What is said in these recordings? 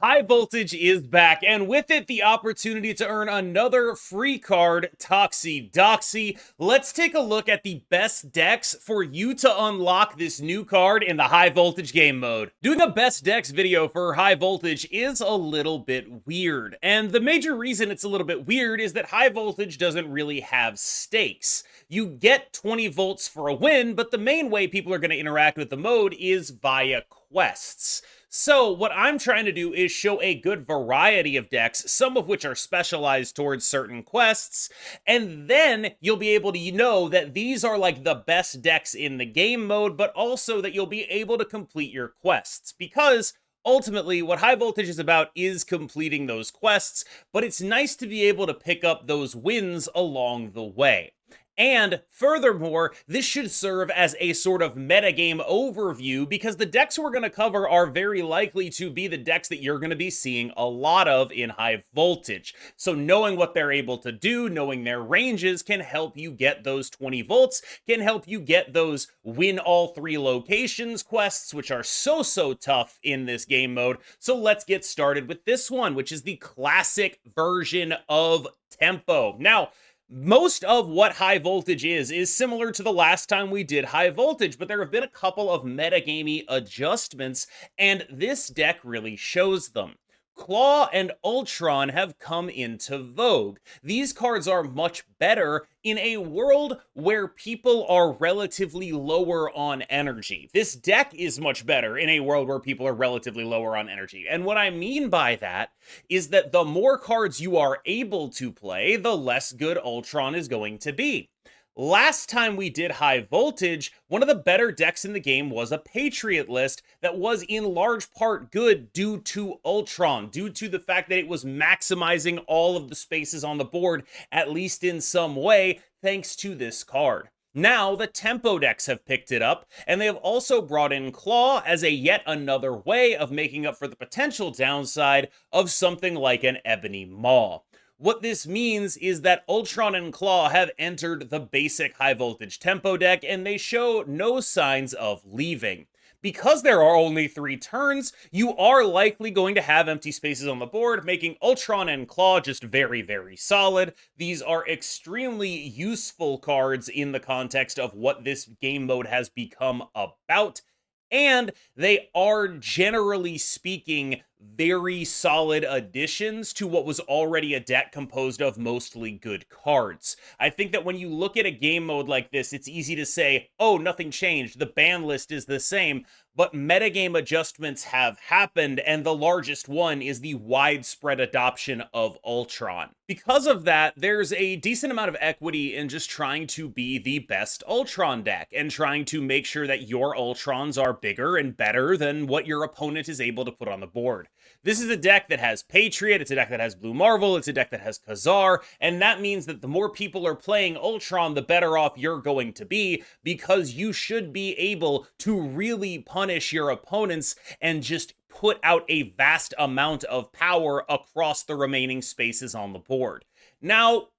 High Voltage is back, and with it, the opportunity to earn another free card, Toxie Doxy. Let's take a look at the best decks for you to unlock this new card in the High Voltage game mode. Doing a best decks video for High Voltage is a little bit weird, and the major reason it's a little bit weird is that High Voltage doesn't really have stakes. You get 20 volts for a win, but the main way people are going to interact with the mode is via quests. So what I'm trying to do is show a good variety of decks, some of which are specialized towards certain quests, and then you'll be able to know that these are like the best decks in the game mode, but also that you'll be able to complete your quests, because ultimately, what High Voltage is about is completing those quests, but it's nice to be able to pick up those wins along the way. And furthermore, this should serve as a sort of metagame overview because the decks we're going to cover are very likely to be the decks that you're going to be seeing a lot of in High Voltage. So knowing what they're able to do, knowing their ranges can help you get those 20 volts, can help you get those win all 3 locations quests, which are so tough in this game mode. So let's get started with this one, which is the classic version of Tempo. Now, most of what High Voltage is similar to the last time we did High Voltage, but there have been a couple of metagamey adjustments, and this deck really shows them. Claw and Ultron have come into vogue. These cards are much better in a world where people are relatively lower on energy. This deck is much better in a world where people are relatively lower on energy. And what I mean by that is that the more cards you are able to play, the less good Ultron is going to be. Last time we did High Voltage, one of the better decks in the game was a Patriot list that was in large part good due to Ultron, due to the fact that it was maximizing all of the spaces on the board, at least in some way, thanks to this card. Now, the Tempo decks have picked it up, and they have also brought in Claw as a yet another way of making up for the potential downside of something like an Ebony Maw. What this means is that Ultron and Claw have entered the basic High Voltage Tempo deck, and they show no signs of leaving. Because there are only 3 turns, you are likely going to have empty spaces on the board, making Ultron and Claw just very solid. These are extremely useful cards in the context of what this game mode has become about. And they are, generally speaking, very solid additions to what was already a deck composed of mostly good cards. I think that when you look at a game mode like this, it's easy to say, oh, nothing changed, the ban list is the same, but metagame adjustments have happened, and the largest one is the widespread adoption of Ultron. Because of that, there's a decent amount of equity in just trying to be the best Ultron deck, and trying to make sure that your Ultrons are bigger and better than what your opponent is able to put on the board. This is a deck that has Patriot, it's a deck that has Blue Marvel, it's a deck that has Skaar, and that means that the more people are playing Ultron, the better off you're going to be, because you should be able to really punish your opponents and just put out a vast amount of power across the remaining spaces on the board. Now,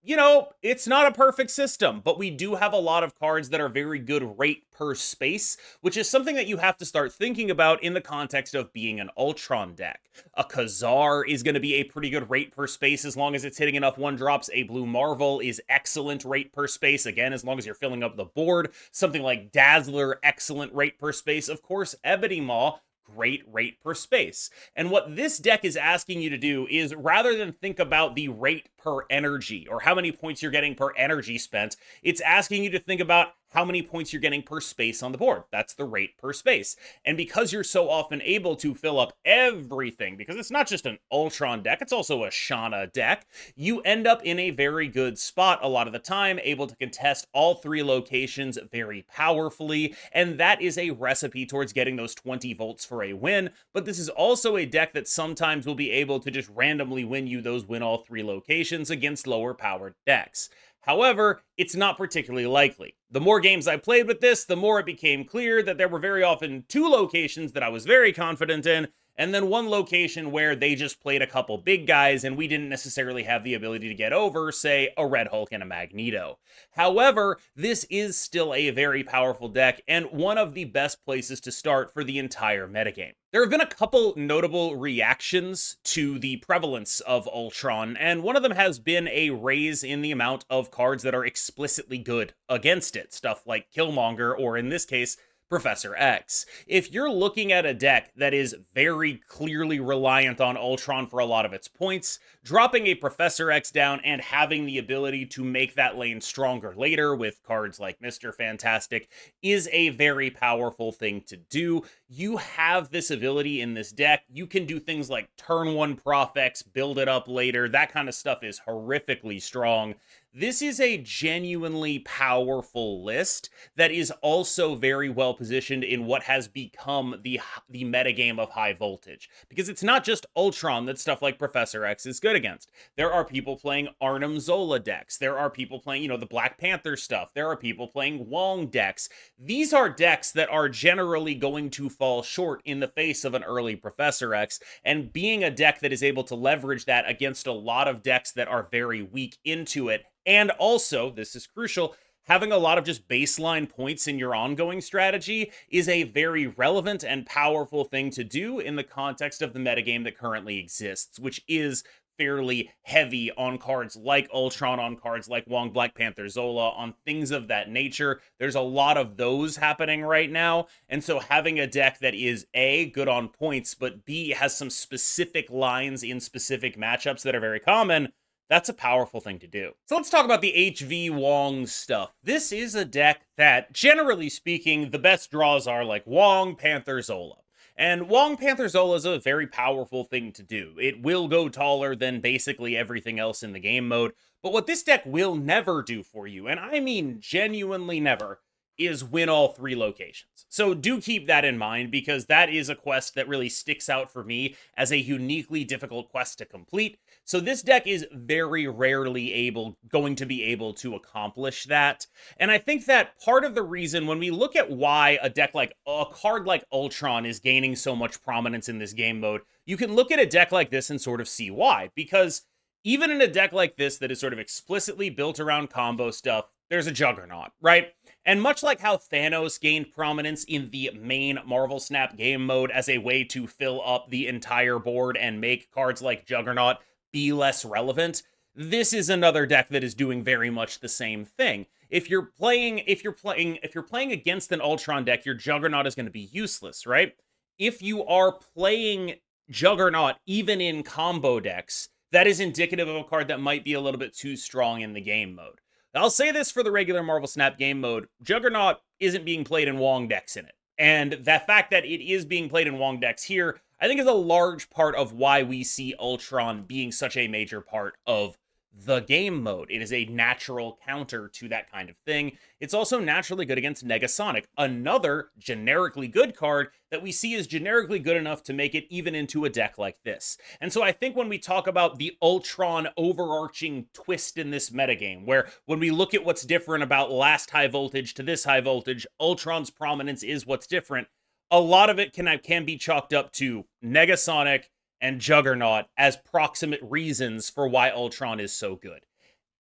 it's not a perfect system, but we do have a lot of cards that are very good rate per space, which is something that you have to start thinking about in the context of being an Ultron deck. A Skaar is going to be a pretty good rate per space as long as it's hitting enough 1-drops. A Blue Marvel is excellent rate per space, again, as long as you're filling up the board. Something like Dazzler, excellent rate per space. Of course, Ebony Maw, great rate per space. And what this deck is asking you to do is, rather than think about the rate per energy or how many points you're getting per energy spent, it's asking you to think about how many points you're getting per space on the board. That's the rate per space. And because you're so often able to fill up everything, because it's not just an Ultron deck, it's also a Shauna deck, you end up in a very good spot a lot of the time, able to contest all 3 locations very powerfully, and that is a recipe towards getting those 20 volts for a win. But this is also a deck that sometimes will be able to just randomly win you those win all 3 locations against lower powered decks. However, it's not particularly likely. The more games I played with this, the more it became clear that there were very often 2 locations that I was very confident in, and then one location where they just played a couple big guys and we didn't necessarily have the ability to get over, say, a Red Hulk and a Magneto. However, this is still a very powerful deck and one of the best places to start for the entire metagame. There have been a couple notable reactions to the prevalence of Ultron, and one of them has been a raise in the amount of cards that are explicitly good against it. Stuff like Killmonger, or in this case, Professor X. If you're looking at a deck that is very clearly reliant on Ultron for a lot of its points, dropping a Professor X down and having the ability to make that lane stronger later with cards like Mr. Fantastic is a very powerful thing to do. You have this ability in this deck. You can do things like turn 1 Prof X, build it up later. That kind of stuff is horrifically strong. This is a genuinely powerful list that is also very well positioned in what has become the metagame of high voltage. Because it's not just Ultron that stuff like Professor X is good against. There are people playing Arnim Zola decks. There are people playing, the Black Panther stuff. There are people playing Wong decks. These are decks that are generally going to fall short in the face of an early Professor X, and being a deck that is able to leverage that against a lot of decks that are very weak into it. And also, this is crucial, having a lot of just baseline points in your ongoing strategy is a very relevant and powerful thing to do in the context of the metagame that currently exists, which is fairly heavy on cards like Ultron, on cards like Wong, Black Panther, Zola, on things of that nature. There's a lot of those happening right now, and so having a deck that is A, good on points, but B, has some specific lines in specific matchups that are very common, that's a powerful thing to do. So let's talk about the HV Wong stuff. This is a deck that, generally speaking, the best draws are like Wong, Panther, Zola. And Wong, Panther, Zola is a very powerful thing to do. It will go taller than basically everything else in the game mode. But what this deck will never do for you, and I mean genuinely never, is win all 3 locations. So do keep that in mind, because that is a quest that really sticks out for me as a uniquely difficult quest to complete. So this deck is very rarely going to be able to accomplish that. And I think that part of the reason, when we look at why a card like Ultron is gaining so much prominence in this game mode, you can look at a deck like this and sort of see why. Because even in a deck like this that is sort of explicitly built around combo stuff, there's a Juggernaut, right? And much like how Thanos gained prominence in the main Marvel Snap game mode as a way to fill up the entire board and make cards like Juggernaut be less relevant, this is another deck that is doing very much the same thing. If you're playing against an Ultron deck, your Juggernaut is going to be useless, right? If you are playing Juggernaut even in combo decks, that is indicative of a card that might be a little bit too strong in the game mode. I'll say this for the regular Marvel Snap game mode, Juggernaut isn't being played in Wong decks in it. And the fact that it is being played in Wong decks here, I think is a large part of why we see Ultron being such a major part of the game mode. It is a natural counter to that kind of thing. It's also naturally good against Negasonic, another generically good card that we see is generically good enough to make it even into a deck like this. And so I think when we talk about the Ultron overarching twist in this metagame, where when we look at what's different about last high voltage to this high voltage, Ultron's prominence is what's different. A lot of it can be chalked up to Negasonic and Juggernaut as proximate reasons for why Ultron is so good.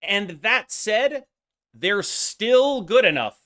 And that said, they're still good enough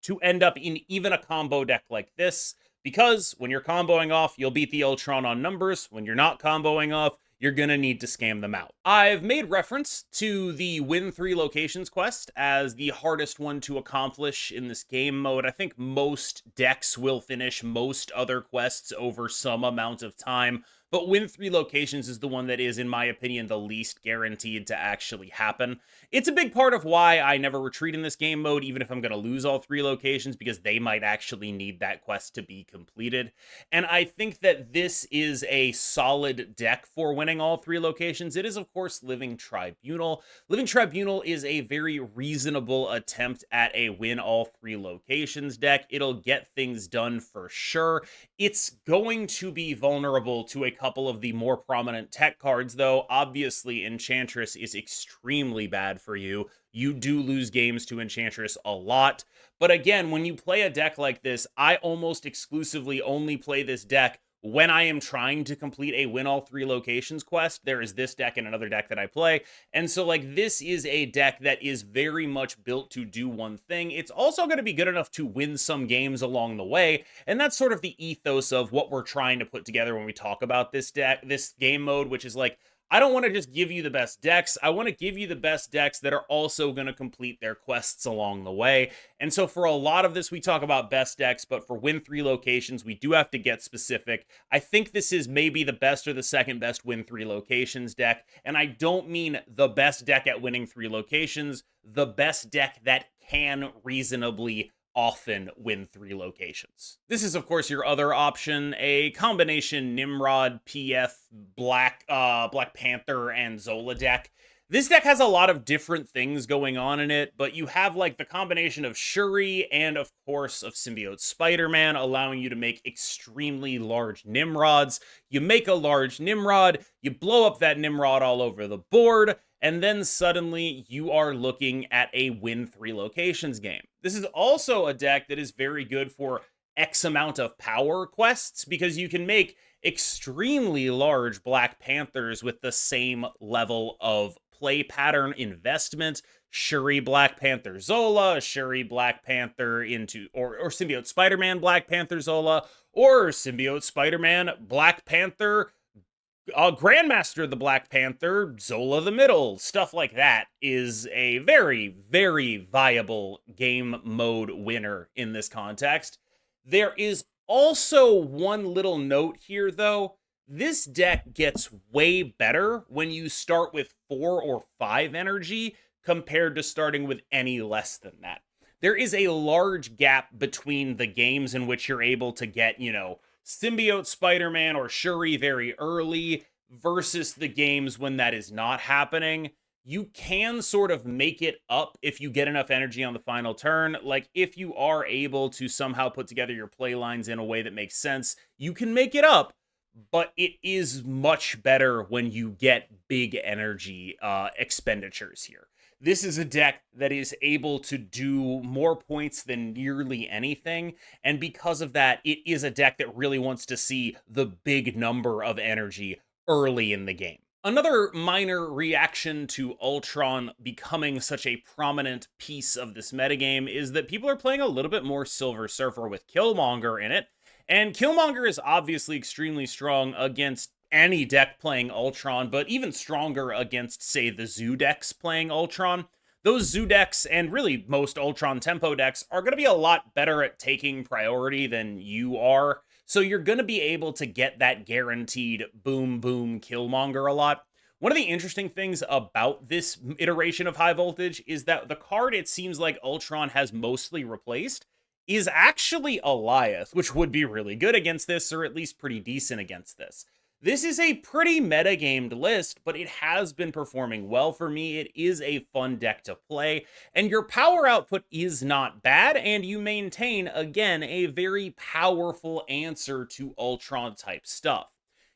to end up in even a combo deck like this, because when you're comboing off, you'll beat the Ultron on numbers. When you're not comboing off, you're gonna need to scam them out. I've made reference to the Win 3 Locations quest as the hardest one to accomplish in this game mode. I think most decks will finish most other quests over some amount of time, but Win 3 Locations is the one that is, in my opinion, the least guaranteed to actually happen. It's a big part of why I never retreat in this game mode, even if I'm going to lose all 3 locations, because they might actually need that quest to be completed. And I think that this is a solid deck for winning all 3 locations. It is, of course, Living Tribunal. Living Tribunal is a very reasonable attempt at a win all 3 locations deck. It'll get things done for sure. It's going to be vulnerable to a couple of the more prominent tech cards, though. Obviously, Enchantress is extremely bad for you. You do lose games to Enchantress a lot. But again, when you play a deck like this, I almost exclusively only play this deck when I am trying to complete a win all 3 locations quest, there is this deck and another deck that I play. And so like this is a deck that is very much built to do one thing. It's also going to be good enough to win some games along the way. And that's sort of the ethos of what we're trying to put together when we talk about this deck, this game mode, which is like, I don't want to just give you the best decks. I want to give you the best decks that are also going to complete their quests along the way. And so for a lot of this, we talk about best decks, but for win 3 locations, we do have to get specific. I think this is maybe the best or the second best win 3 locations deck. And I don't mean the best deck at winning 3 locations, the best deck that can reasonably often win 3 locations. This is, of course, your other option, a combination Nimrod, PF, Black Panther, and Zola deck. This deck has a lot of different things going on in it, but you have like the combination of Shuri and, of course, of Symbiote Spider-Man, allowing you to make extremely large Nimrods. You make a large Nimrod, you blow up that Nimrod all over the board, and then suddenly you are looking at a win 3 locations game. This is also a deck that is very good for X amount of power quests because you can make extremely large Black Panthers with the same level of play pattern investment. Shuri Black Panther Zola, Shuri Black Panther into, or Symbiote Spider-Man Black Panther Zola, or Symbiote Spider-Man Black Panther Grandmaster the Black Panther, Zola the Middle, stuff like that is a very, very viable game mode winner in this context. There is also one little note here, though. This deck gets way better when you start with 4 or 5 energy compared to starting with any less than that. There is a large gap between the games in which you're able to get, you know, Symbiote Spider-Man or Shuri very early versus the games when that is not happening. You can sort of make it up if you get enough energy on the final turn. Like, if you are able to somehow put together your play lines in a way that makes sense, you can make it up, but it is much better when you get big energy expenditures here. This is a deck that is able to do more points than nearly anything, and because of that, it is a deck that really wants to see the big number of energy early in the game. Another minor reaction to Ultron becoming such a prominent piece of this metagame is that people are playing a little bit more Silver Surfer with Killmonger in it, and Killmonger is obviously extremely strong against any deck playing Ultron, but even stronger against, say, the Zoo decks playing Ultron. Those Zoo decks, and really most Ultron tempo decks, are going to be a lot better at taking priority than you are, so you're going to be able to get that guaranteed boom, boom Killmonger a lot. One of the interesting things about this iteration of High Voltage is that the card it seems like Ultron has mostly replaced is actually Alioth, which would be really good against this, or at least pretty decent against this. This is a pretty metagamed list, but it has been performing well for me. It is a fun deck to play, and your power output is not bad, and you maintain, again, a very powerful answer to Ultron-type stuff.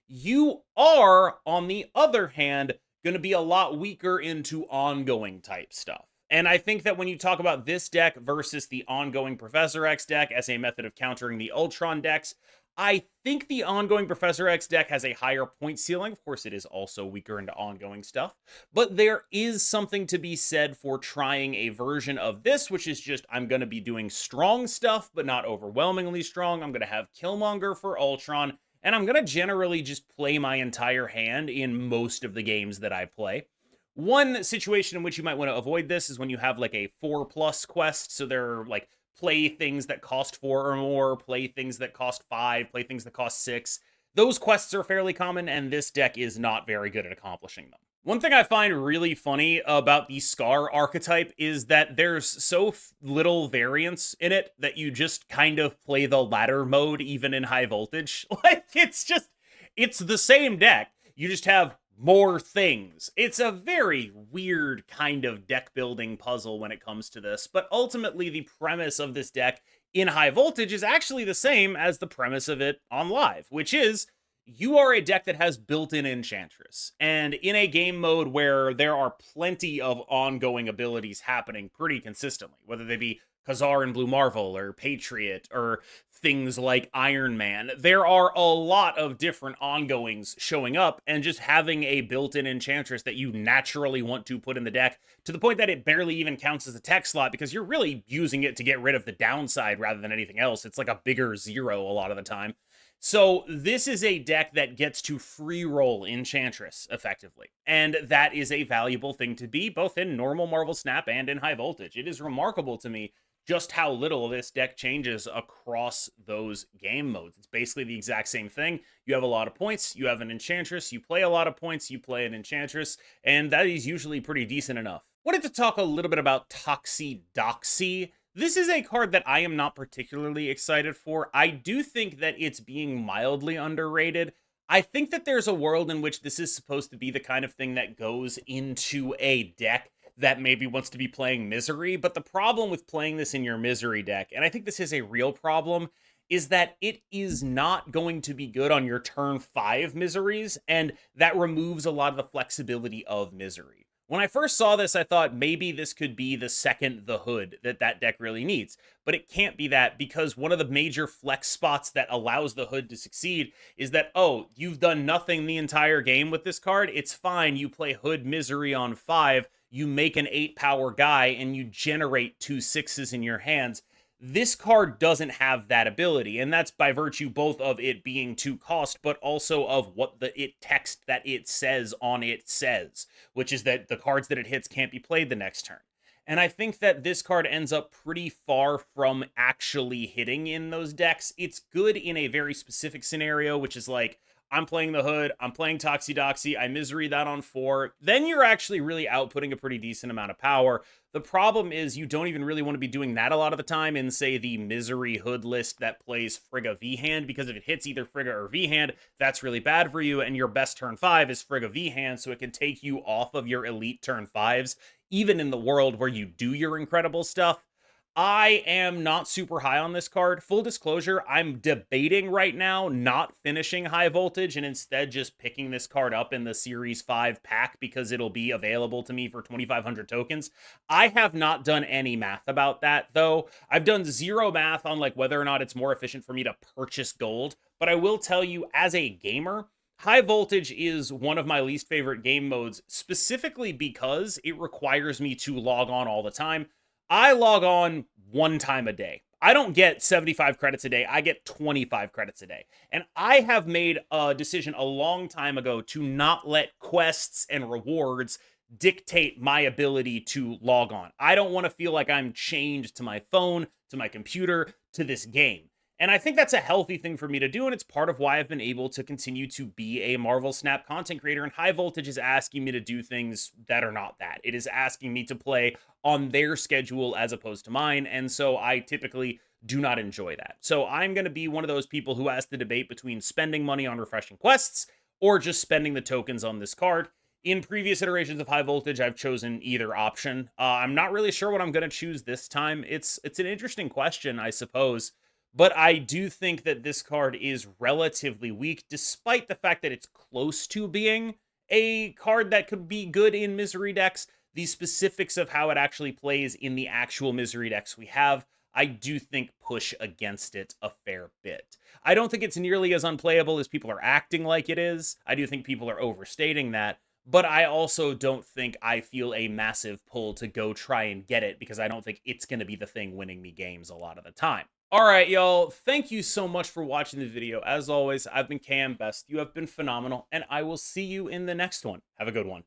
You are, on the other hand, going to be a lot weaker into ongoing type stuff. And I think that when you talk about this deck versus the ongoing Professor X deck as a method of countering the Ultron decks, I think the ongoing Professor X deck has a higher point ceiling. Of course, it is also weaker into ongoing stuff, but there is something to be said for trying a version of this, which is just, I'm going to be doing strong stuff, but not overwhelmingly strong. I'm going to have Killmonger for Ultron, and I'm going to generally just play my entire hand in most of the games that I play. One situation in which you might want to avoid this is when you have like a 4+ quest, so they're like play things that cost 4 or more, play things that cost 5, play things that cost 6. Those quests are fairly common, and this deck is not very good at accomplishing them. One thing I find really funny about the Skaar archetype is that there's so little variance in it that you just kind of play the ladder mode even in High Voltage. Like, it's the same deck. You just have more things. It's a very weird kind of deck building puzzle when it comes to this, but ultimately the premise of this deck in High Voltage is actually the same as the premise of it on Live, which is you are a deck that has built-in Enchantress, and in a game mode where there are plenty of ongoing abilities happening pretty consistently, whether they be Khazar and Blue Marvel, or Patriot, or things like Iron Man. There are a lot of different ongoings showing up, and just having a built-in Enchantress that you naturally want to put in the deck, to the point that it barely even counts as a tech slot, because you're really using it to get rid of the downside rather than anything else. It's like a bigger 0 a lot of the time. So this is a deck that gets to free roll Enchantress effectively, and that is a valuable thing to be, both in normal Marvel Snap and in High Voltage. It is remarkable to me just how little this deck changes across those game modes. It's basically the exact same thing. You have a lot of points, you have an Enchantress, you play a lot of points, you play an Enchantress, and that is usually pretty decent enough. Wanted to talk a little bit about Toxie Doxie. This is a card that I am not particularly excited for. I do think that it's being mildly underrated. I think that there's a world in which this is supposed to be the kind of thing that goes into a deck that maybe wants to be playing Misery, but the problem with playing this in your Misery deck, and I think this is a real problem, is that it is not going to be good on your turn 5 Miseries, and that removes a lot of the flexibility of Misery. When I first saw this, I thought maybe this could be the second The Hood that deck really needs. But it can't be that, because one of the major flex spots that allows the Hood to succeed is that, oh, you've done nothing the entire game with this card. It's fine. You play Hood Misery on 5, you make an 8 power guy, and you generate 2 6s in your hands. This card doesn't have that ability, and that's by virtue both of it being 2 cost, but also of what the text that it says on it says, which is that the cards that it hits can't be played the next turn. And I think that this card ends up pretty far from actually hitting in those decks. It's good in a very specific scenario, which is like, I'm playing the Hood, I'm playing Toxie Doxie, I Misery that on 4, then you're actually really outputting a pretty decent amount of power. The problem is you don't even really want to be doing that a lot of the time in, say, the Misery Hood list that plays Frigga V-Hand, because if it hits either Frigga or V-Hand, that's really bad for you, and your best turn 5 is Frigga V-Hand, so it can take you off of your elite turn 5s, even in the world where you do your incredible stuff. I am not super high on this card. Full disclosure, I'm debating right now not finishing High Voltage and instead just picking this card up in the Series 5 pack because it'll be available to me for 2,500 tokens. I have not done any math about that, though. I've done zero math on like whether or not it's more efficient for me to purchase gold, but I will tell you, as a gamer, High Voltage is one of my least favorite game modes, specifically because it requires me to log on all the time. I log on 1 time a day. I don't get 75 credits a day. I get 25 credits a day. And I have made a decision a long time ago to not let quests and rewards dictate my ability to log on. I don't want to feel like I'm chained to my phone, to my computer, to this game. And I think that's a healthy thing for me to do, and it's part of why I've been able to continue to be a Marvel Snap content creator, and High Voltage is asking me to do things that are not that. It is asking me to play on their schedule as opposed to mine, and so I typically do not enjoy that. So I'm going to be one of those people who has to debate between spending money on refreshing quests or just spending the tokens on this card. In previous iterations of High Voltage, I've chosen either option. I'm not really sure what I'm going to choose this time. It's an interesting question, I suppose. But I do think that this card is relatively weak, despite the fact that it's close to being a card that could be good in Misery decks. The specifics of how it actually plays in the actual Misery decks we have, I do think push against it a fair bit. I don't think it's nearly as unplayable as people are acting like it is. I do think people are overstating that. But I also don't think I feel a massive pull to go try and get it, because I don't think it's going to be the thing winning me games a lot of the time. All right, y'all, thank you so much for watching the video. As always, I've been KMBest. You have been phenomenal, and I will see you in the next one. Have a good one.